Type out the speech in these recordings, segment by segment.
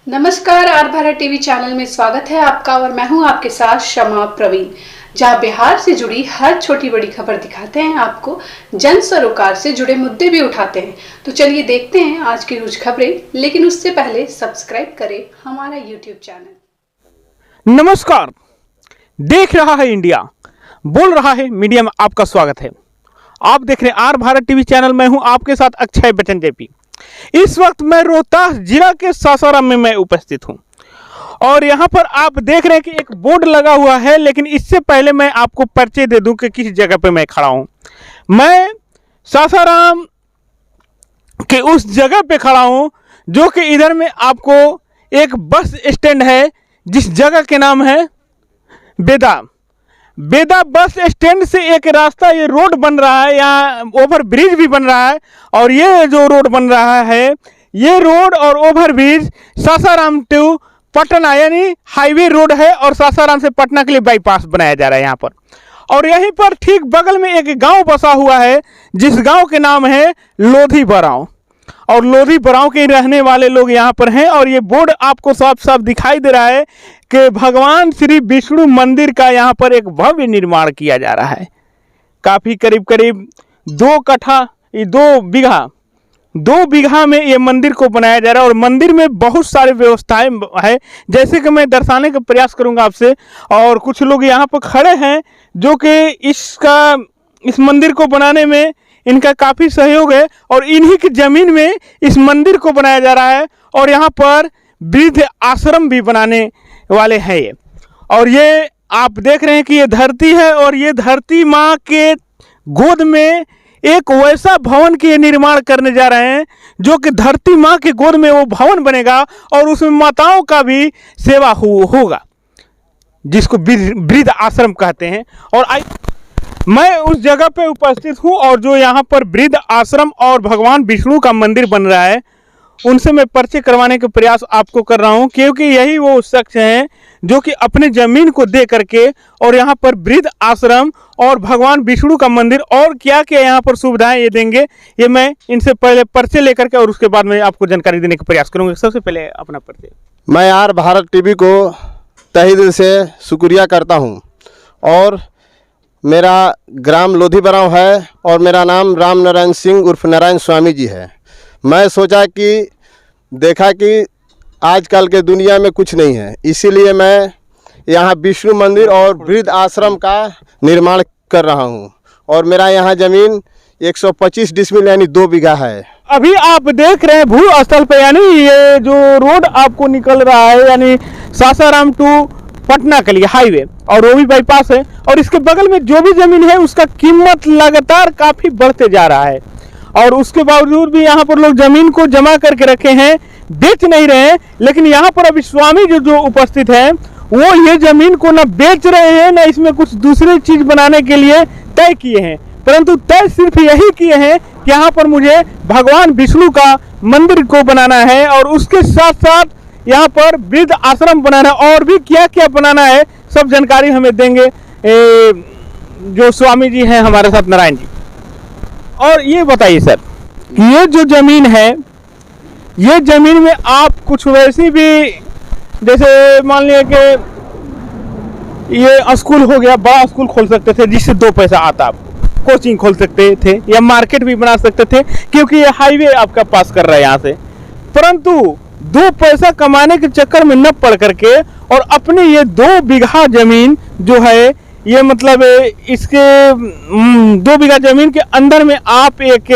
नमस्कार, are Bharat TV channel में स्वागत है आपका और मैं हूं आपके साथ शमा प्रवीण, जहां बिहार से जुड़ी हर छोटी बड़ी खबर दिखाते हैं आपको, जन सरोकार से जुड़े मुद्दे भी उठाते हैं। तो चलिए देखते हैं आज की कुछ खबरें, लेकिन उससे पहले सब्सक्राइब करें हमारा यूट्यूब चैनल। नमस्कार, देख रहा है इंडिया, बोल रहा है मीडिया में आपका स्वागत है। आप देख रहे हैं आर भारत टीवी चैनल। मैं हूं आपके साथ अक्षय बच्चन जेपी। इस वक्त मैं रोहतास जिला के सासाराम में मैं उपस्थित हूं और यहां पर आप देख रहे हैं कि एक बोर्ड लगा हुआ है, लेकिन इससे पहले मैं आपको परिचय दे दूं कि किस जगह पे मैं खड़ा हूं। मैं सासाराम के उस जगह पे खड़ा हूं जो कि इधर में आपको एक बस स्टैंड है, जिस जगह के नाम है बेदा बस स्टैंड से एक रास्ता, ये रोड बन रहा है, यहाँ ओवर ब्रिज भी बन रहा है। और ये जो रोड बन रहा है, ये रोड और over bridge Sasaram to Patna यानी हाईवे रोड है और सासाराम से पटना के लिए बाईपास बनाया जा रहा है यहाँ पर। और यहीं पर ठीक बगल में एक गांव बसा हुआ है, जिस गांव के नाम है लोधी बराव। और लोधी बराव के रहने वाले लोग यहाँ पर हैं। और ये बोर्ड आपको साफ साफ दिखाई दे रहा है कि भगवान श्री विष्णु मंदिर का यहाँ पर एक भव्य निर्माण किया जा रहा है। काफ़ी करीब 2 बीघा में ये मंदिर को बनाया जा रहा है। और मंदिर में बहुत सारे व्यवस्थाएं है, जैसे कि मैं दर्शाने का प्रयास करूंगा आपसे। और कुछ लोग यहाँ पर खड़े हैं जो कि इस मंदिर को बनाने में इनका काफ़ी सहयोग है और इन्हीं की ज़मीन में इस मंदिर को बनाया जा रहा है। और यहाँ पर वृद्ध आश्रम भी बनाने वाले हैं ये। और ये आप देख रहे हैं कि ये धरती है और ये धरती माँ के गोद में एक वैसा भवन के निर्माण करने जा रहे हैं जो कि धरती माँ के गोद में वो भवन बनेगा और उसमें माताओं का भी सेवा होगा, जिसको वृद्ध आश्रम कहते हैं। और मैं उस जगह पे उपस्थित हूँ और जो यहाँ पर वृद्ध आश्रम और भगवान विष्णु का मंदिर बन रहा है, उनसे मैं परिचय करवाने का प्रयास आपको कर रहा हूँ, क्योंकि यही वो शख्स हैं जो कि अपने ज़मीन को दे करके और यहाँ पर वृद्ध आश्रम और भगवान विष्णु का मंदिर और क्या क्या यहाँ पर सुविधाएं ये देंगे। ये मैं इनसे पहले परिचय लेकर के और उसके बाद मैं आपको जानकारी देने का प्रयास करूँगा। सबसे पहले अपना परिचय। मैं आर भारत टीवी को तहे दिल से शुक्रिया करता हूँ। और मेरा ग्राम लोधी बराव है और मेरा नाम राम नारायण सिंह उर्फ नारायण स्वामी जी है। मैं सोचा कि देखा कि आजकल के दुनिया में कुछ नहीं है, इसीलिए मैं यहाँ विष्णु मंदिर और वृद्ध आश्रम का निर्माण कर रहा हूँ। और मेरा यहाँ ज़मीन 125 डिसमिल यानी 2 बीघा है। अभी आप देख रहे हैं भू स्थल पे, यानी ये जो रोड आपको निकल रहा है यानी सासाराम टू पटना के लिए हाईवे, और वो भी बाईपास है। और इसके बगल में जो भी ज़मीन है उसका कीमत लगातार काफ़ी बढ़ते जा रहा है। और उसके बावजूद भी यहाँ पर लोग ज़मीन को जमा करके रखे हैं, बेच नहीं रहे हैं। लेकिन यहाँ पर अभी स्वामी जो उपस्थित हैं, वो ये ज़मीन को ना बेच रहे हैं ना इसमें कुछ दूसरी चीज़ बनाने के लिए तय किए हैं, परंतु तय सिर्फ यही किए हैं कि यहाँ पर मुझे भगवान विष्णु का मंदिर को बनाना है और उसके साथ साथ यहाँ पर वृद्ध आश्रम बनाना है। और भी क्या क्या बनाना है सब जानकारी हमें देंगे जो स्वामी जी हैं हमारे साथ, नारायण जी। और ये बताइए सर, ये जो ज़मीन है, ये ज़मीन में आप कुछ वैसी भी, जैसे मान लिया कि ये स्कूल हो गया, बड़ा स्कूल खोल सकते थे जिससे 2 पैसा आता, आप कोचिंग खोल सकते थे या मार्केट भी बना सकते थे, क्योंकि ये हाईवे आपका पास कर रहा है यहाँ से। परंतु 2 पैसा कमाने के चक्कर में न पड़ करके और अपने ये 2 बीघा ज़मीन जो है, ये मतलब इसके 2 बीघा ज़मीन के अंदर में आप एक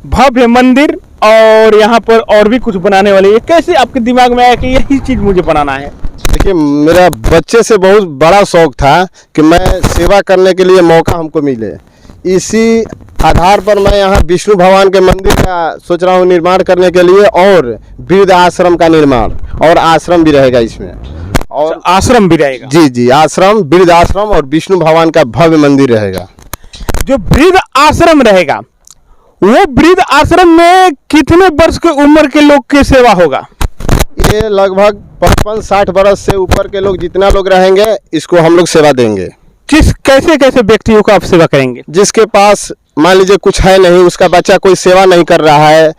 भव्य मंदिर और यहाँ पर और भी कुछ बनाने वाले, ये कैसे आपके दिमाग में आया कि यही चीज़ मुझे बनाना है? देखिए, मेरा बच्चे से बहुत बड़ा शौक था कि मैं सेवा करने के लिए मौका हमको मिले। इसी आधार पर मैं यहाँ विष्णु भगवान के मंदिर का सोच रहा हूँ निर्माण करने के लिए, और वृद्ध आश्रम का निर्माण, और आश्रम भी रहेगा इसमें। और आश्रम भी रहेगा? जी, आश्रम, वृद्ध आश्रम और विष्णु भगवान का भव्य मंदिर रहेगा। जो वृद्ध आश्रम रहेगा, वो वृद्ध आश्रम में कितने वर्ष के उम्र के लोग की सेवा होगा? ये लगभग 55-60 वर्ष से ऊपर के लोग, जितना लोग रहेंगे, इसको हम लोग सेवा देंगे। कैसे व्यक्तियों को आप सेवा करेंगे? जिसके पास मान लीजिए कुछ है नहीं, उसका बच्चा कोई सेवा नहीं कर रहा है,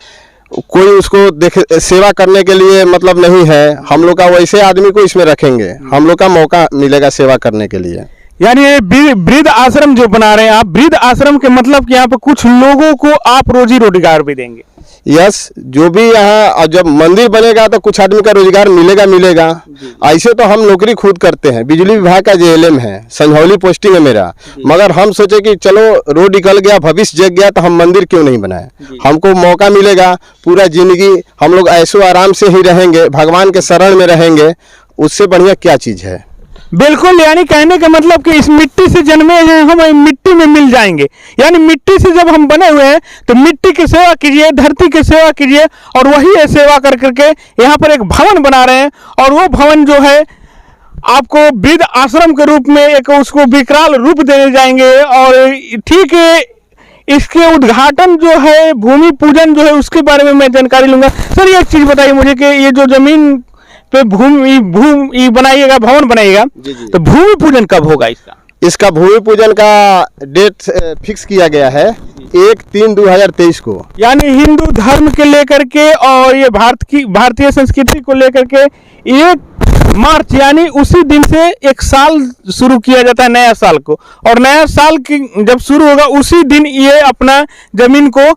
कोई उसको देख सेवा करने के लिए मतलब नहीं है। हम लोग का वैसे आदमी को इसमें रखेंगे, हम लोग का मौका मिलेगा सेवा करने के लिए। यानी ये वृद्ध आश्रम जो बना रहे हैं आप, वृद्ध आश्रम के मतलब कि यहाँ पे कुछ लोगों को आप रोजी रोजगार भी देंगे। यस, जो भी यहाँ और जब मंदिर बनेगा तो कुछ आदमी का रोजगार मिलेगा। ऐसे तो हम नौकरी खुद करते हैं, बिजली विभाग का JLM है, संझौली पोस्टिंग है मेरा। मगर हम सोचे कि चलो रोड निकल गया, भविष्य जग गया, तो हम मंदिर क्यों नहीं बनाए। हमको मौका मिलेगा, पूरा जिंदगी हम लोग ऐशो आराम से ही रहेंगे, भगवान के शरण में रहेंगे, उससे बढ़िया क्या चीज़ है। बिल्कुल, यानी कहने का मतलब कि इस मिट्टी से जन्मे हैं हम, मिट्टी में मिल जाएंगे। यानी मिट्टी से जब हम बने हुए हैं तो मिट्टी की सेवा कीजिए, धरती की सेवा कीजिए, और वही है सेवा कर करके यहाँ पर एक भवन बना रहे हैं। और वो भवन जो है आपको वृद्ध आश्रम के रूप में एक उसको विकराल रूप देने जाएंगे। और ठीक है, इसके उद्घाटन जो है, भूमि पूजन जो है, उसके बारे में मैं जानकारी लूंगा। सर एक चीज़ बताइए मुझे कि ये जो जमीन पे भूमि बनाइएगा, भवन बनाइएगा, तो भूमि पूजन कब होगा इसका? इसका भूमि पूजन का डेट फिक्स किया गया है 1/3/2023 को। यानी हिंदू धर्म के लेकर के और ये भारतीय संस्कृति को लेकर के 1 मार्च यानी उसी दिन से एक साल शुरू किया जाता है, नया साल को। और नया साल की जब शुरू होगा उसी दिन ये अपना जमीन को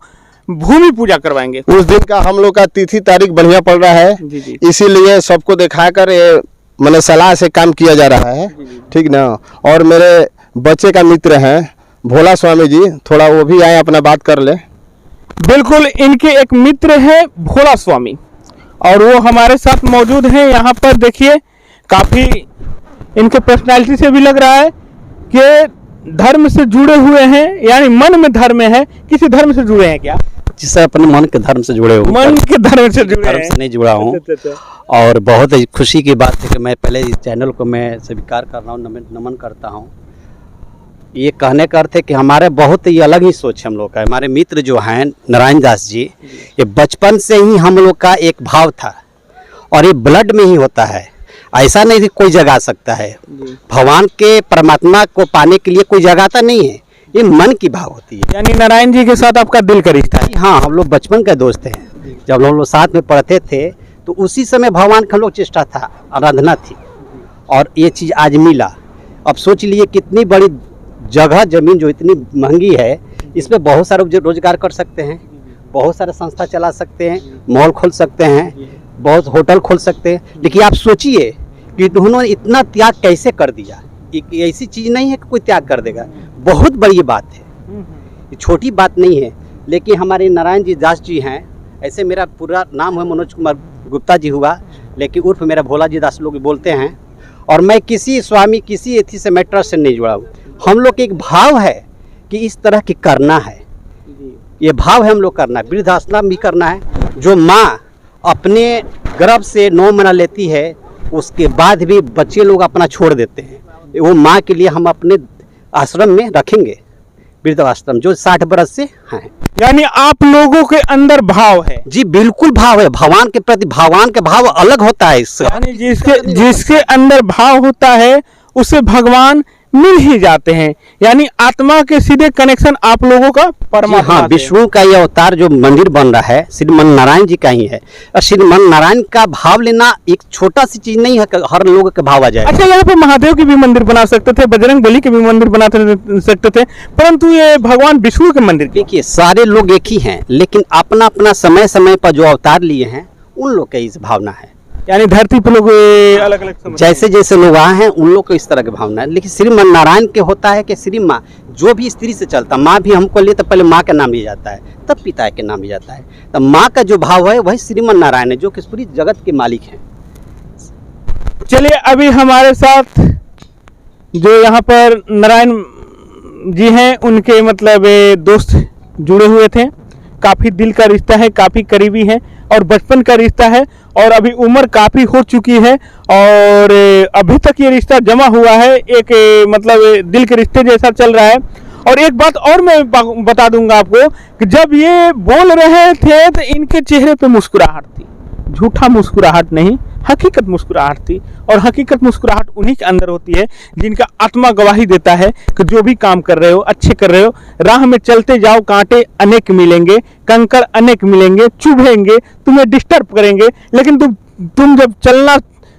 भूमि पूजा करवाएंगे। उस दिन का हम लोग का तिथि तारीख बढ़िया पड़ रहा है, इसीलिए सबको दिखाकर ये मैंने सलाह से काम किया जा रहा है, ठीक ना। और मेरे बच्चे का मित्र हैं भोला स्वामी जी, थोड़ा वो भी आए अपना बात कर ले। बिल्कुल, इनके एक मित्र हैं भोला स्वामी और वो हमारे साथ मौजूद हैं यहाँ पर। देखिए काफ़ी इनके पर्सनालिटी से भी लग रहा है कि धर्म से जुड़े हुए हैं, यानी मन में धर्म है। किसी धर्म से जुड़े हैं क्या? जिससे अपने मन के धर्म से जुड़े हूँ। मन के धर्म से जुड़े धर्म हैं? से नहीं जुड़ा हूँ। अच्छा। और बहुत ही खुशी की बात है कि मैं पहले इस चैनल को मैं स्वीकार कर रहा हूँ, नमन करता हूँ। ये कहने का अर्थ है कि हमारे बहुत ही अलग ही सोच हम लोग का। हमारे मित्र जो हैं नारायण दास जी, ये बचपन से ही हम लोग का एक भाव था और ये ब्लड में ही होता है। ऐसा नहीं कि कोई जगा सकता है। भगवान के परमात्मा को पाने के लिए कोई जगाता नहीं है, ये मन की भाव होती है। यानी नारायण जी के साथ आपका दिल का रिश्ता है? हाँ, हम लोग बचपन के दोस्त हैं। जब हम लोग साथ में पढ़ते थे तो उसी समय भगवान का हम लोग चेष्टा था, आराधना थी, और ये चीज़ आज मिला। अब सोच लिए कितनी बड़ी जगह जमीन जो इतनी महंगी है, इस पर बहुत सारे रोजगार कर सकते हैं, बहुत सारे संस्था चला सकते हैं, मॉल खोल सकते हैं, बहुत होटल खोल सकते हैं। लेकिन आप सोचिए कि उन्होंने इतना त्याग कैसे कर दिया। एक ऐसी चीज़ नहीं है कि कोई त्याग कर देगा, बहुत बड़ी बात है, ये छोटी बात नहीं है। लेकिन हमारे नारायण जी दास जी हैं, ऐसे मेरा पूरा नाम है मनोज कुमार गुप्ता जी हुआ, लेकिन उर्फ मेरा भोला जी दास लोग बोलते हैं। और मैं किसी स्वामी किसी एथी से मैं ट्रस्ट से नहीं जुड़ा हूँ। हम लोग के एक भाव है कि इस तरह की करना है, ये भाव है हम लोग करना है। वृद्धाश्रम भी करना है। जो माँ अपने गर्भ से 9 महीना लेती है, उसके बाद भी बच्चे लोग अपना छोड़ देते हैं, वो माँ के लिए हम अपने आश्रम में रखेंगे, वृद्धाश्रम जो 60 बरस से हैं। यानी आप लोगों के अंदर भाव है? जी बिल्कुल भाव है, भगवान के प्रति। भगवान के भाव अलग होता है इससे। यानी जिसके अंदर भाव होता है उसे भगवान मिल ही जाते हैं। यानी आत्मा के सीधे कनेक्शन आप लोगों का परमात्मा। हाँ, विष्णु का ये अवतार जो मंदिर बन रहा है श्रीमन नारायण जी का ही है। और श्रीमन नारायण का भाव लेना एक छोटा सी चीज नहीं है कि हर लोग का भाव आ जाए। अच्छा, यहाँ पे महादेव की भी मंदिर बना सकते थे, बजरंग बली के भी मंदिर बना सकते थे, परंतु ये भगवान विष्णु के मंदिर। देखिए सारे लोग एक ही हैं, लेकिन अपना अपना समय समय पर जो अवतार लिए हैं उन लोग की इस भावना है। यानी धरती पर लोग अलग अलग जैसे जैसे लोग आए हैं उन लोग को इस तरह की भावना है। लेकिन श्रीमन नारायण के होता है कि श्री माँ जो भी स्त्री से चलता, माँ भी हमको लिए तो पहले माँ का नाम लिया जाता है, तब पिता के नाम लिया जाता है। तो माँ का जो भाव है वही श्रीमन नारायण है, जो कि पूरी जगत के मालिक हैं। चलिए, अभी हमारे साथ जो यहाँ पर नारायण जी हैं उनके मतलब दोस्त जुड़े हुए थे। काफ़ी दिल का रिश्ता है, काफ़ी करीबी है और बचपन का रिश्ता है, और अभी उम्र काफ़ी हो चुकी है और अभी तक ये रिश्ता जमा हुआ है, एक मतलब दिल के रिश्ते जैसा चल रहा है। और एक बात और मैं बता दूंगा आपको कि जब ये बोल रहे थे तो इनके चेहरे पे मुस्कुराहट थी, झूठा मुस्कुराहट नहीं, हकीकत मुस्कुराहट थी। और हकीकत मुस्कुराहट उन्हीं के अंदर होती है जिनका आत्मा गवाही देता है कि जो भी काम कर रहे हो अच्छे कर रहे हो। राह में चलते जाओ, कांटे अनेक मिलेंगे, कंकड़ अनेक मिलेंगे, चुभेंगे, तुम्हें डिस्टर्ब करेंगे, लेकिन तुम जब चलना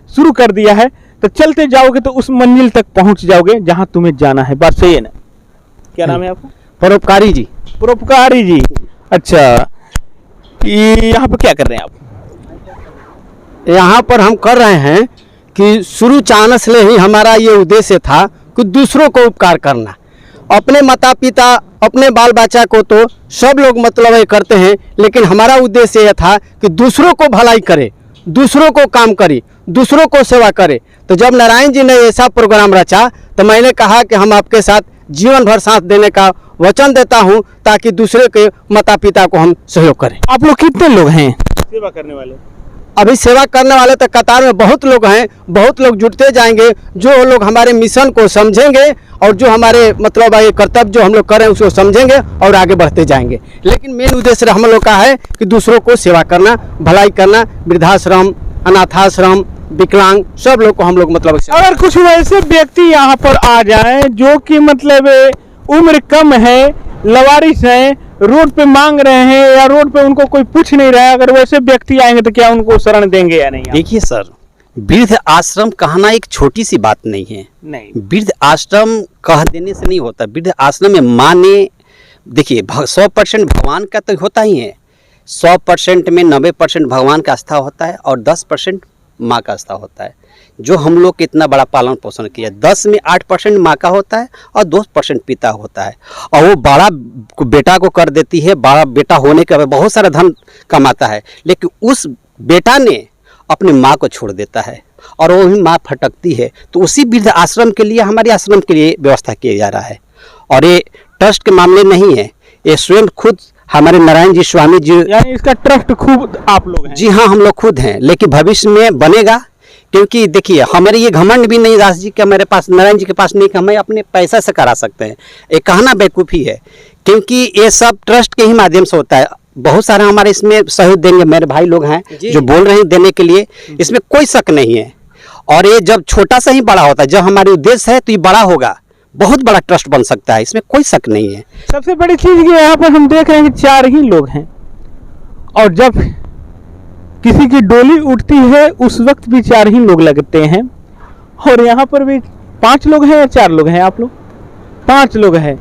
शुरू कर दिया है तो चलते जाओगे तो उस मंजिल तक पहुंच जाओगे जहां तुम्हें जाना है। बात सही है ना? क्या नाम है आपका? परोपकारी जी। परोपकारी जी। अच्छा, ये यहाँ पे क्या कर रहे हैं आप? यहाँ पर हम कर रहे हैं कि शुरू चाहने से ही हमारा ये उद्देश्य था कि दूसरों को उपकार करना। अपने माता पिता, अपने बाल बच्चा को तो सब लोग मतलब ये करते हैं, लेकिन हमारा उद्देश्य यह था कि दूसरों को भलाई करे, दूसरों को काम करे, दूसरों को सेवा करे। तो जब नारायण जी ने ऐसा प्रोग्राम रचा तो मैंने कहा कि हम आपके साथ जीवन भर साथ देने का वचन देता हूं, ताकि दूसरे के माता पिता को हम सहयोग करें। आप लोग कितने लोग हैं सेवा करने वाले? अभी सेवा करने वाले तो कतार में बहुत लोग हैं, बहुत लोग जुटते जाएंगे। जो लोग हमारे मिशन को समझेंगे और जो हमारे मतलब ये कर्तव्य जो हम लोग कर रहे हैं उसको समझेंगे और आगे बढ़ते जाएंगे। लेकिन मेन उद्देश्य हम लोग का है कि दूसरों को सेवा करना, भलाई करना। वृद्धाश्रम, अनाथाश्रम, विकलांग सब लोग को हम लोग मतलब। अगर कुछ वैसे व्यक्ति यहाँ पर आ जाएं जो कि मतलब उम्र कम है, लवारिस हैं, रोड पे मांग रहे हैं या रोड पे उनको कोई पूछ नहीं रहा है, अगर वैसे व्यक्ति आएंगे तो क्या उनको शरण देंगे या नहीं? देखिए सर, वृद्ध आश्रम कहना एक छोटी सी बात नहीं है। नहीं, वृद्ध आश्रम कह देने से नहीं होता। वृद्ध आश्रम में माने, देखिए 100% भगवान का तो होता ही है, 100% में 90% भगवान का आस्था होता है और 10% माँ का आस्था होता है। जो हम लोग के इतना बड़ा पालन पोषण किया, 10 में 8% माँ का होता है और 2% पिता होता है। और वो बड़ा बेटा को कर देती है, बड़ा बेटा होने के बाद बहुत सारा धन कमाता है, लेकिन उस बेटा ने अपनी माँ को छोड़ देता है और वो ही माँ फटकती है। तो उसी वृद्ध आश्रम के लिए, हमारे आश्रम के लिए व्यवस्था किया जा रहा है। और ये ट्रस्ट के मामले नहीं है, ये स्वयं खुद हमारे नारायण जी स्वामी जी, यानी इसका ट्रस्ट खुद आप लोग हैं? जी हाँ, हम लोग खुद हैं, लेकिन भविष्य में बनेगा। क्योंकि देखिए, हमारे ये घमंड भी नहीं दास जी के हमारे पास, नारायण जी के पास नहीं कि हमें अपने पैसा से करा सकते हैं। ये कहना बेवकूफ़ी है, क्योंकि ये सब ट्रस्ट के ही माध्यम से होता है। बहुत सारा हमारे इसमें सहयोग देंगे, मेरे भाई लोग हैं जो बोल रहे हैं देने के लिए, इसमें कोई शक नहीं है। और ये जब छोटा सा ही बड़ा होता है, जब हमारे उद्देश्य है तो ये बड़ा होगा, बहुत बड़ा ट्रस्ट बन सकता है, इसमें कोई शक नहीं है। सबसे बड़ी चीज ये यहाँ पर हम देख रहे हैं कि 4 ही लोग हैं, और जब किसी की डोली उठती है उस वक्त भी 4 ही लोग लगते हैं। और यहाँ पर भी 5 लोग हैं या 4 लोग हैं? आप लोग 5 लोग हैं,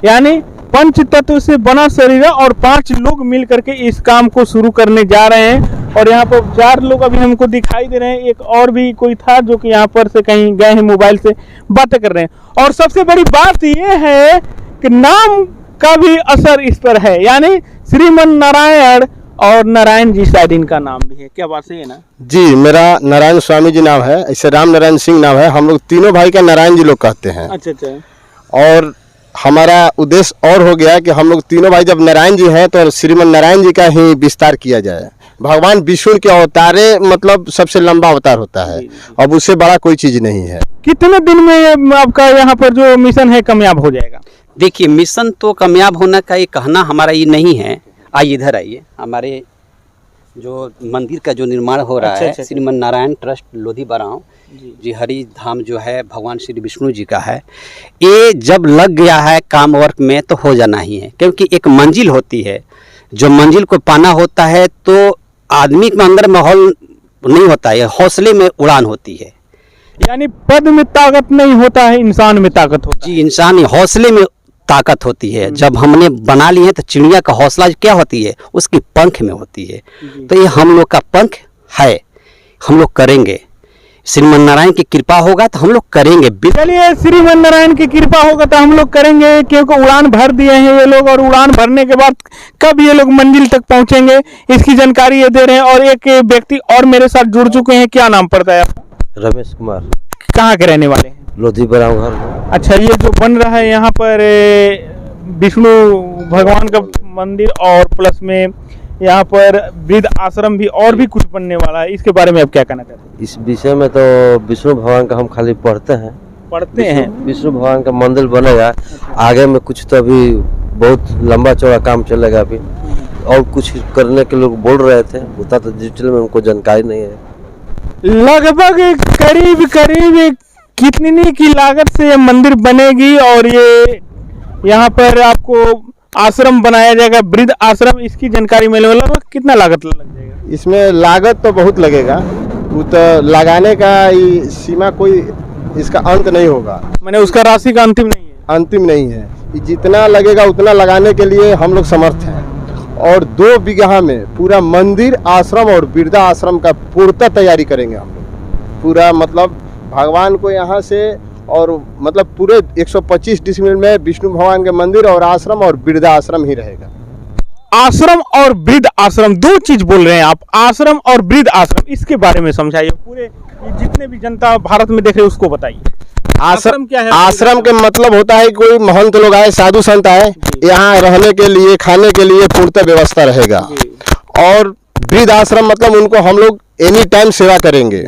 यानी पंच तत्व से बना शरीर है और 5 लोग मिल करके इस काम को शुरू करने जा रहे हैं। और यहाँ पर 4 लोग अभी हमको दिखाई दे रहे हैं, एक और भी कोई था जो कि यहाँ पर से कहीं गए हैं, मोबाइल से बातें कर रहे हैं। और सबसे बड़ी बात ये है कि नाम का भी असर इस पर है, यानी श्रीमन नारायण और नारायण जी शायद इनका नाम भी है। क्या बात सही है ना? जी, मेरा नारायण स्वामी जी नाम है, ऐसे राम नारायण सिंह नाम है। हम लोग तीनों भाई का नारायण जी लोग कहते हैं। अच्छा अच्छा। और हमारा उद्देश्य और हो गया कि हम लोग तीनों भाई जब नारायण जी हैं तो श्रीमन नारायण जी का ही विस्तार किया जाए। भगवान विष्णु के अवतारे मतलब सबसे लंबा अवतार होता है, अब उससे बड़ा कोई चीज नहीं है। कितने दिन में आपका यहाँ पर जो मिशन है कामयाब हो जाएगा? देखिए, मिशन तो कामयाब होने का ये कहना हमारा ये नहीं है। आइए इधर आइए, हमारे जो मंदिर का जो निर्माण हो रहा है, श्रीमन नारायण ट्रस्ट लोधी बराव जी हरि धाम जो है भगवान श्री विष्णु जी का है। ये जब लग गया है काम वर्क में तो हो जाना ही है, क्योंकि एक मंजिल होती है, जो मंजिल को पाना होता है तो आदमी के अंदर माहौल नहीं होता है, हौसले में उड़ान होती है। यानी पद में ताकत नहीं होता है, इंसान में ताकत होती है। जी, इंसान हौसले में ताकत होती है। जब हमने बना लिए हैं तो चिड़िया का हौसला क्या होती है, उसकी पंख में होती है। तो ये हम लोग का पंख है, हम लोग करेंगे। श्रीमन नारायण की कृपा होगा तो हम लोग करेंगे। चलिए, श्रीमन नारायण की कृपा होगा तो हम लोग करेंगे, क्योंकि उड़ान भर दिए हैं ये लोग, और उड़ान भरने के बाद कब ये लोग मंजिल तक पहुंचेंगे इसकी जानकारी ये दे रहे हैं। और एक व्यक्ति और मेरे साथ जुड़ चुके हैं। क्या नाम पड़ता है आपका? रमेश कुमार। कहाँ के रहने वाले हैं? लोधी बराव घर। अच्छा, ये जो बन रहा है यहाँ पर विष्णु भगवान का मंदिर और प्लस में यहाँ पर वृद्ध आश्रम भी और भी कुछ बनने वाला है, इसके बारे में आप क्या कहना चाहते हैं? इस विषय में तो विष्णु भगवान का हम खाली पढ़ते हैं। विष्णु भगवान का मंदिर बनेगा, आगे में कुछ तो अभी बहुत लंबा चौड़ा काम चलेगा अभी, और कुछ करने के लोग बोल रहे थे, उतना तो डिटेल में उनको जानकारी नहीं है। लगभग करीब करीब कितनी की लागत से ये मंदिर बनेगी और ये यहाँ पर आपको आश्रम बनाया जाएगा, वृद्ध आश्रम, इसकी जानकारी मिले, लगभग कितना लागत लग जाएगा? इसमें लागत तो बहुत लगेगा, वो तो लगाने का सीमा कोई इसका अंत नहीं होगा, मैंने उसका राशि का अंतिम नहीं है। अंतिम नहीं है, जितना लगेगा उतना लगाने के लिए हम लोग समर्थ हैं। और 2 बीघा में पूरा मंदिर, आश्रम और वृद्धा आश्रम का पूर्णतः तैयारी करेंगे हम लोग। पूरा मतलब भगवान को यहाँ से और मतलब पूरे 125 डिसमिल में विष्णु भगवान के मंदिर और आश्रम और वृद्धा आश्रम ही रहेगा। आश्रम और वृद्ध आश्रम, 2 चीज बोल रहे हैं आप, आश्रम और वृद्ध आश्रम, इसके बारे में समझाइए, पूरे जितने भी जनता भारत में देख रहे हैं उसको बताइए। आश्रम क्या है? आश्रम के मतलब होता है कोई महंत लोग आए, साधु संत आए, यहाँ रहने के लिए, खाने के लिए पूर्णतः व्यवस्था रहेगा। और वृद्ध आश्रम मतलब उनको हम लोग एनी टाइम सेवा करेंगे।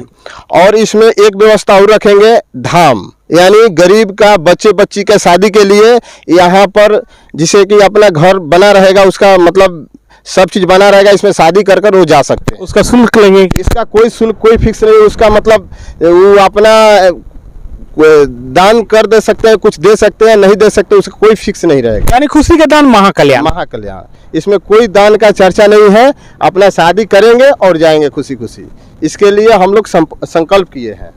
और इसमें एक व्यवस्था और रखेंगे, धाम, यानी गरीब का बच्चे बच्ची के शादी के लिए यहाँ पर जिसे कि अपना घर बना रहेगा, उसका मतलब सब चीज बना रहेगा, इसमें शादी कर कर वो जा सकते हैं। उसका शुल्क लेंगे? इसका कोई शुल्क कोई फिक्स नहीं, उसका मतलब वो अपना दान कर दे सकते हैं, कुछ दे सकते हैं, नहीं दे सकते, उसका कोई फिक्स नहीं रहेगा। यानी खुशी का दान महाकल्याण। महाकल्याण, इसमें कोई दान का चर्चा नहीं है, अपना शादी करेंगे और जाएंगे खुशी खुशी। इसके लिए हम लोग संकल्प किए हैं।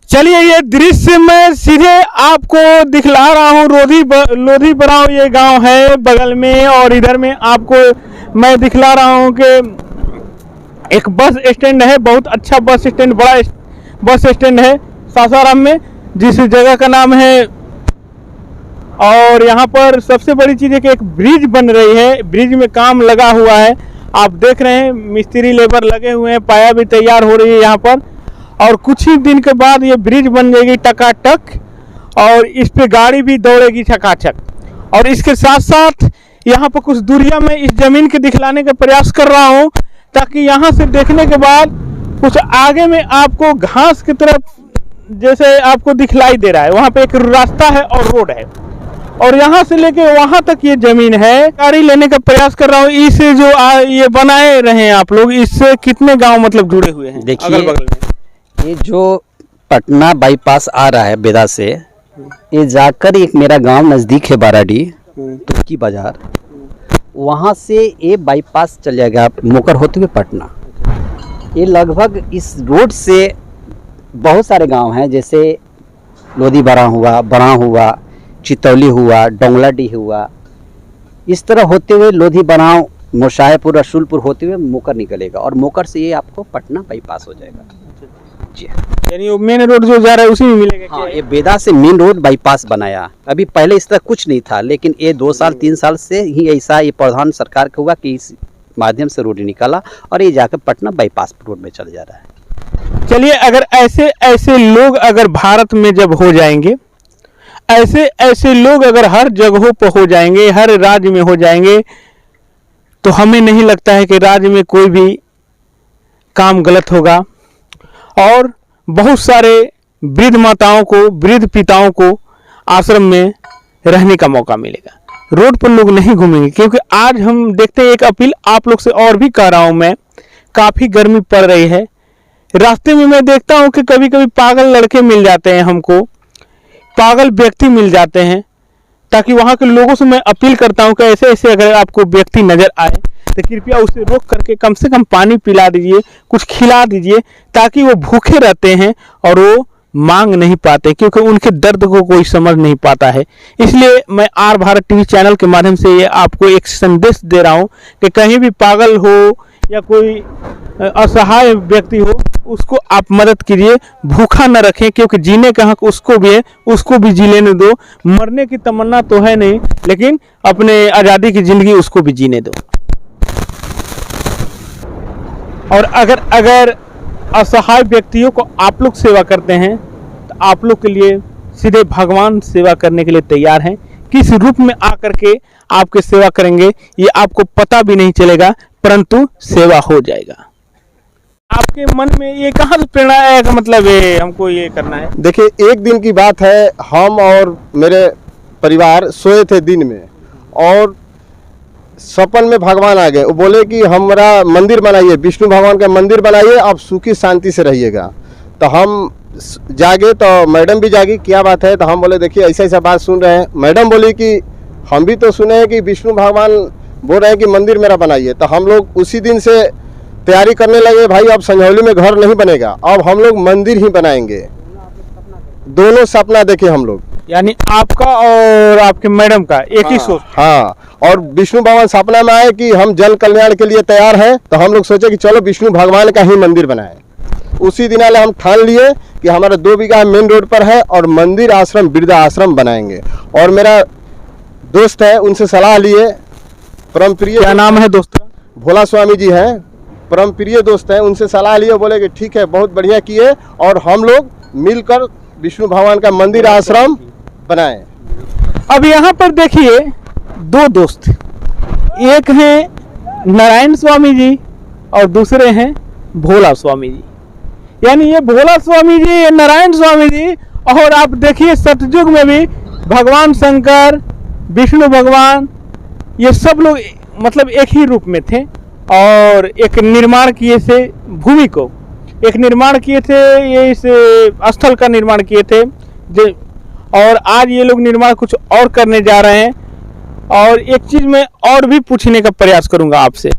चलिए, ये दृश्य मैं सीधे आपको दिखला रहा हूँ। लोधी बराव ये गांव है बगल में, और इधर में आपको मैं दिखला रहा हूँ कि एक बस स्टैंड है, बहुत अच्छा बस स्टैंड, बड़ा बस स्टैंड है सासाराम में, जिस जगह का नाम है। और यहाँ पर सबसे बड़ी चीज़ है कि एक ब्रिज बन रही है, ब्रिज में काम लगा हुआ है, आप देख रहे हैं, मिस्त्री लेबर लगे हुए हैं, पाया भी तैयार हो रही है यहाँ पर। और कुछ ही दिन के बाद ये ब्रिज बन जाएगी टकाटक, और इस पे गाड़ी भी दौड़ेगी चकाचक। और इसके साथ साथ यहाँ पर कुछ दूरिया में इस जमीन के दिखलाने का प्रयास कर रहा हूँ, ताकि यहाँ से देखने के बाद कुछ आगे में आपको घास की तरफ जैसे आपको दिखलाई दे रहा है, वहाँ पे एक रास्ता है और रोड है, और यहाँ से लेके वहाँ तक ये जमीन है। गाड़ी लेने का प्रयास कर रहा हूँ। इससे जो ये बनाए रहे हैं आप लोग, इससे कितने गांव मतलब जुड़े हुए हैं? देखिए, अगल बगल में ये जो पटना बाईपास आ रहा है बेदा से, ये जाकर एक मेरा गांव नज़दीक है बाराडी तुर्की बाजार, वहाँ से ये बाईपास चल जाएगा मोकर होते हुए पटना। ये लगभग इस रोड से बहुत सारे गांव हैं, जैसे लोधी बरा हुआ, बड़ा हुआ, चितौली हुआ, डोंगलाडी हुआ, इस तरह होते हुए लोधी बनाव, मोशायपुर, रसूलपुर होते हुए मोकर निकलेगा, और मोकर से ये आपको पटना बाईपास हो जाएगा। जी, यानी वो मेन रोड जो जा रहा है उसी में मिलेगा? हाँ, ये बेदा से मेन रोड बाईपास बनाया। अभी पहले इस तरह कुछ नहीं था, लेकिन ये 2 साल 3 साल से ही ऐसा ये प्रधान सरकार का हुआ कि इस माध्यम से रोड निकाला, और ये जाकर पटना बाईपास रोड में चल जा रहा है। चलिए, अगर ऐसे ऐसे लोग अगर भारत में जब हो जाएंगे, ऐसे ऐसे लोग अगर हर जगहों पर हो जाएंगे, हर राज्य में हो जाएंगे, तो हमें नहीं लगता है कि राज्य में कोई भी काम गलत होगा। और बहुत सारे वृद्ध माताओं को, वृद्ध पिताओं को आश्रम में रहने का मौका मिलेगा, रोड पर लोग नहीं घूमेंगे। क्योंकि आज हम देखते हैं, एक अपील आप लोग से और भी कर रहा हूं मैं, काफ़ी गर्मी पड़ रही है, रास्ते में मैं देखता हूं कि कभी कभी पागल लड़के मिल जाते हैं हमको, पागल व्यक्ति मिल जाते हैं। ताकि वहाँ के लोगों से मैं अपील करता हूँ कि ऐसे ऐसे अगर आपको व्यक्ति नज़र आए तो कृपया उसे रोक करके कम से कम पानी पिला दीजिए, कुछ खिला दीजिए, ताकि वो भूखे रहते हैं और वो मांग नहीं पाते, क्योंकि उनके दर्द को कोई समझ नहीं पाता है। इसलिए मैं आर भारत टीवी चैनल के माध्यम से ये आपको एक संदेश दे रहा हूँ कि कहीं भी पागल हो या कोई असहाय व्यक्ति हो, उसको आप मदद कीजिए, भूखा न रखें, क्योंकि जीने का हक उसको भी है, उसको भी जी लेने दो। मरने की तमन्ना तो है नहीं, लेकिन अपने आज़ादी की ज़िंदगी उसको भी जीने दो। और अगर असहाय व्यक्तियों को आप लोग सेवा करते हैं तो आप लोग के लिए सीधे भगवान सेवा करने के लिए तैयार हैं। किस रूप में आकर के आपके सेवा करेंगे ये आपको पता भी नहीं चलेगा, परंतु सेवा हो जाएगा। आपके मन में ये कहाँ से प्रेरणा आया कि मतलब ये हमको ये करना है? देखिए, एक दिन की बात है, हम और मेरे परिवार सोए थे दिन में, और सपन में भगवान आ गए, वो बोले कि हमारा मंदिर बनाइए, विष्णु भगवान का मंदिर बनाइए, आप सुखी शांति से रहिएगा। तो हम जागे, तो मैडम भी जागी, क्या बात है? तो हम बोले देखिए ऐसा ऐसा बात सुन रहे हैं। मैडम बोली कि हम भी तो सुने हैं कि विष्णु भगवान बोल रहे हैं कि मंदिर मेरा बनाइए। तो हम लोग उसी दिन से तैयारी करने लगे, भाई अब संझौली में घर नहीं बनेगा, अब हम लोग मंदिर ही बनाएंगे। दोनों सपना देखे हम लोग, यानी आपका और आपके मैडम का एक ही सोच। हाँ, और विष्णु भगवान सपना में आए कि हम जन कल्याण के लिए तैयार हैं, तो हम लोग सोचे कि चलो विष्णु भगवान का ही मंदिर बनाएं। उसी दिन वाले हम ठान लिए कि हमारा 2 बीघा मेन रोड पर है और मंदिर आश्रम वृद्धा आश्रम बनाएंगे। और मेरा दोस्त है, उनसे सलाह लिए, परम प्रिय, क्या नाम है दोस्त? भोला स्वामी जी हैं, परम प्रिय दोस्त हैं, उनसे सलाह लिए, बोले कि ठीक है बहुत बढ़िया किए, और हम लोग मिलकर विष्णु भगवान का मंदिर आश्रम बनाएं। अब यहाँ पर देखिए 2 दोस्त, एक हैं नारायण स्वामी जी और दूसरे हैं भोला स्वामी जी। यानी ये भोला स्वामी जी, ये नारायण स्वामी जी, और आप देखिए सतयुग में भी भगवान शंकर, विष्णु भगवान, ये सब लोग मतलब एक ही रूप में थे और एक निर्माण किए थे, भूमि को एक निर्माण किए थे, ये इस स्थल का निर्माण किए थे और आज ये लोग निर्माण कुछ और करने जा रहे हैं। और एक चीज मैं और भी पूछने का प्रयास करूंगा आपसे।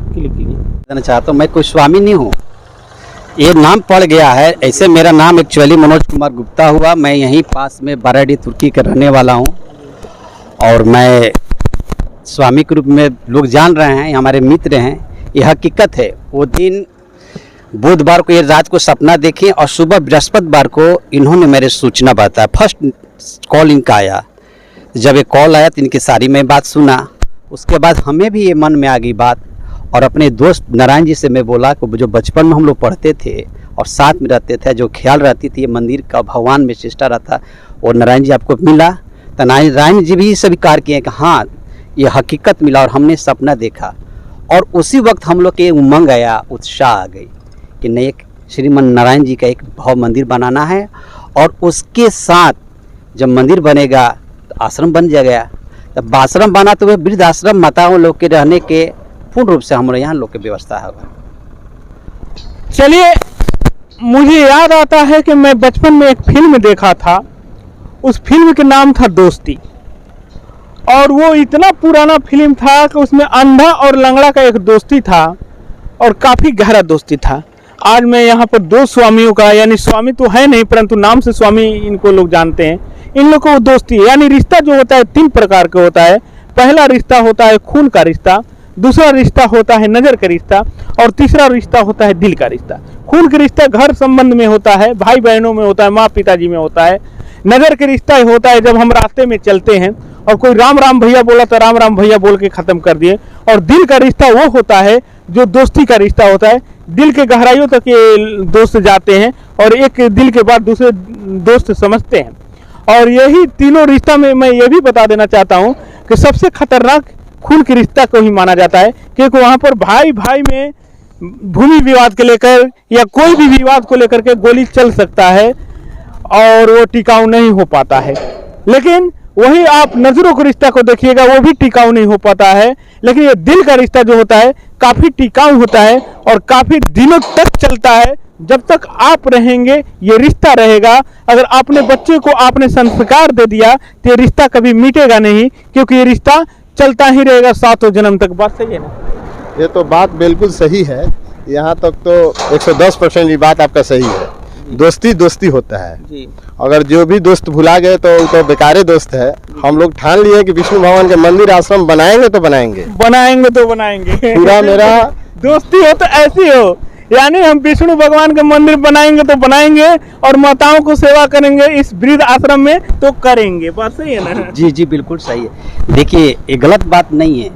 कहना चाहता हूँ, मैं कोई स्वामी नहीं हूँ, ये नाम पड़ गया है ऐसे। मेरा नाम एक्चुअली मनोज कुमार गुप्ता हुआ। मैं यहीं पास में बाराडी तुर्की का रहने वाला हूँ और मैं स्वामी के रूप में लोग जान रहे हैं, हमारे मित्र हैं। ये हकीकत है। वो दिन बुधवार को ये रात को सपना देखे और सुबह बृहस्पतिवार को इन्होंने मेरे सूचना बताया। फर्स्ट कॉल इनका आया। जब ये कॉल आया तो इनकी सारी मैं बात सुना। उसके बाद हमें भी ये मन में आ गई बात, और अपने दोस्त नारायण जी से मैं बोला कि जो बचपन में हम लोग पढ़ते थे और साथ में रहते थे, जो ख्याल रहती थी ये मंदिर का, भगवान में चेष्टा रहता, और नारायण जी आपको मिला। तो नारायण जी भी स्वीकार किए कि हाँ ये हकीकत मिला और हमने सपना देखा। और उसी वक्त हम लोग के उमंग आया, उत्साह आ गई कि नहीं, एक श्रीमन नारायण जी का एक भव्य मंदिर बनाना है, और उसके साथ जब मंदिर बनेगा तो आश्रम बन जाएगा। जब आश्रम बना तो वह वृद्ध आश्रम माताओं लोग के रहने के पूर्ण रूप से हमारे यहाँ लोग की व्यवस्था होगा। चलिए, मुझे याद आता है कि मैं बचपन में एक फिल्म देखा था। उस फिल्म के नाम था दोस्ती, और वो इतना पुराना फिल्म था कि उसमें अंधा और लंगड़ा का एक दोस्ती था और काफ़ी गहरा दोस्ती था। आज मैं यहाँ पर 2 स्वामियों का, यानी स्वामी तो है नहीं परंतु नाम से स्वामी इनको लोग जानते हैं, इन लोगों को दोस्ती, यानी रिश्ता जो होता है 3 प्रकार का होता है। पहला रिश्ता होता है खून का रिश्ता, दूसरा रिश्ता होता है नज़र का रिश्ता, और तीसरा रिश्ता होता है दिल का रिश्ता। खून का रिश्ता घर संबंध में होता है, भाई बहनों में होता है, माँ पिताजी में होता है। नज़र का रिश्ता होता है जब हम रास्ते में चलते हैं और कोई राम राम भैया बोला तो राम राम भैया बोल के ख़त्म कर दिए। और दिल का रिश्ता वो होता है जो दोस्ती का रिश्ता होता है, दिल के गहराइयों तक ये दोस्त जाते हैं और एक दिल के बाद दूसरे दोस्त समझते हैं। और यही तीनों रिश्ता में मैं ये भी बता देना चाहता हूँ कि सबसे खतरनाक खून के रिश्ता को ही माना जाता है, क्योंकि वहाँ पर भाई भाई में भूमि विवाद को लेकर या कोई भी विवाद को लेकर के गोली चल सकता है और वो टिकाऊ नहीं हो पाता है। लेकिन वही आप नजरों के रिश्ता को देखिएगा, वो भी टिकाऊ नहीं हो पाता है। लेकिन ये दिल का रिश्ता जो होता है काफ़ी टिकाऊ होता है और काफ़ी दिनों तक चलता है। जब तक आप रहेंगे ये रिश्ता रहेगा। अगर आपने बच्चे को आपने संस्कार दे दिया तो ये रिश्ता कभी मिटेगा नहीं, क्योंकि ये रिश्ता चलता ही रहेगा 7 जन्म तक। बात सही है ना? ये तो बात बिल्कुल सही है। यहाँ तक तो 110% ये बात आपका सही है। दोस्ती दोस्ती होता है जी। अगर जो भी दोस्त भुला गए तो वो तो बेकारे दोस्त है। हम लोग ठान लिए कि विष्णु भगवान के मंदिर आश्रम बनाएंगे तो बनाएंगे, बनाएंगे तो बनाएंगे। पूरा मेरा दोस्ती हो तो ऐसी हो, यानी हम विष्णु भगवान के मंदिर बनाएंगे तो बनाएंगे और माताओं को सेवा करेंगे इस वृद्ध आश्रम में तो करेंगे। बात सही है ना? जी जी बिल्कुल सही है। देखिए ये गलत बात नहीं है।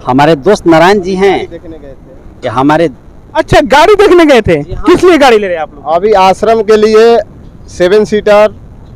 हमारे दोस्त नारायण जी हैं देखने गए थे कि हमारे, अच्छा गाड़ी देखने गए थे? किस लिए गाड़ी ले रहे हैं आप लोग? अभी आश्रम के लिए 7 सीटर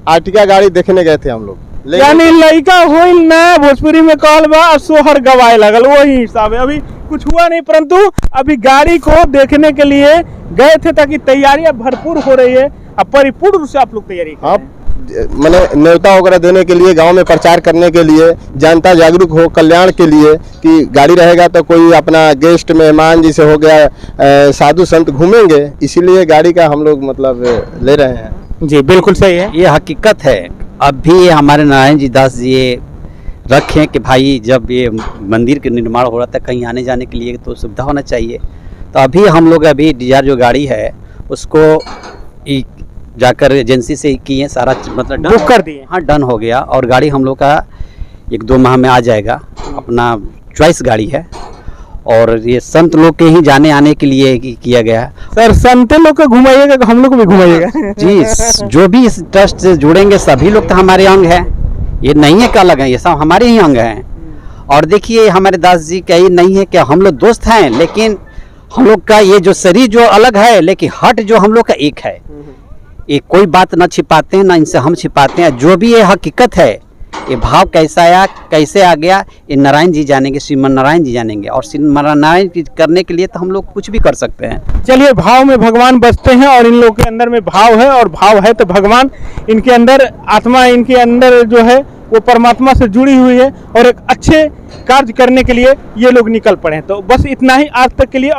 आर्टिका गाड़ी देखने गए थे हम लोग। यानी लड़का होइल ना, भोजपुरी में कहल बा सोहर गवाए लगल, वही हिसाब है। अभी कुछ हुआ नहीं, परंतु अभी गाड़ी को देखने के लिए गए थे ताकि तैयारियां भरपूर हो रही है। अब परिपूर्ण रूप से आप लोग तैयारी कर रहे हैं। मैंने न्योता वगैरह देने के लिए, गांव में प्रचार करने के लिए, जनता जागरूक हो कल्याण के लिए, कि गाड़ी रहेगा तो कोई अपना गेस्ट मेहमान जैसे हो गया, साधु संत घूमेंगे, इसीलिए गाड़ी का हम लोग मतलब ले रहे हैं। जी बिल्कुल सही है। ये हकीकत है। अब भी हमारे नारायण जी दास जी ये रखें कि भाई जब ये मंदिर के निर्माण हो रहा था, कहीं आने जाने के लिए तो सुविधा होना चाहिए। तो अभी हम लोग अभी डिजायर जो गाड़ी है उसको जाकर एजेंसी से किए, सारा मतलब बुक कर दिए। हाँ, डन हो गया और गाड़ी हम लोग का 1-2 माह में आ जाएगा। अपना चॉइस गाड़ी है और ये संत लोग के ही जाने आने के लिए किया गया है। सर संत लोग को घुमाइएगा कि हम लोग को भी घुमाइएगा? जी, जो भी इस ट्रस्ट से जुड़ेंगे सभी लोग तो हमारे अंग हैं, ये नहीं है कि अलग है, ये सब हमारे ही अंग हैं। और देखिए हमारे दास जी का ये नहीं है कि हम लोग दोस्त हैं, लेकिन हम लोग का ये जो शरीर जो अलग है, लेकिन हट जो हम लोग का एक है। ये कोई बात ना छिपाते हैं, ना इनसे हम छिपाते हैं। जो भी ये हकीकत है, ये भाव कैसा आया, कैसे आ गया, ये नारायण जी जानेंगे, श्रीमन नारायण जी जानेंगे। और श्रीमन नारायण जी करने के लिए तो हम लोग कुछ भी कर सकते हैं। चलिए, भाव में भगवान बसते हैं और इन लोगों के अंदर में भाव है, और भाव है तो भगवान इनके अंदर, आत्मा इनके अंदर जो है वो परमात्मा से जुड़ी हुई है, और एक अच्छे कार्य करने के लिए ये लोग निकल पड़े हैं। तो बस इतना ही आज तक के लिए।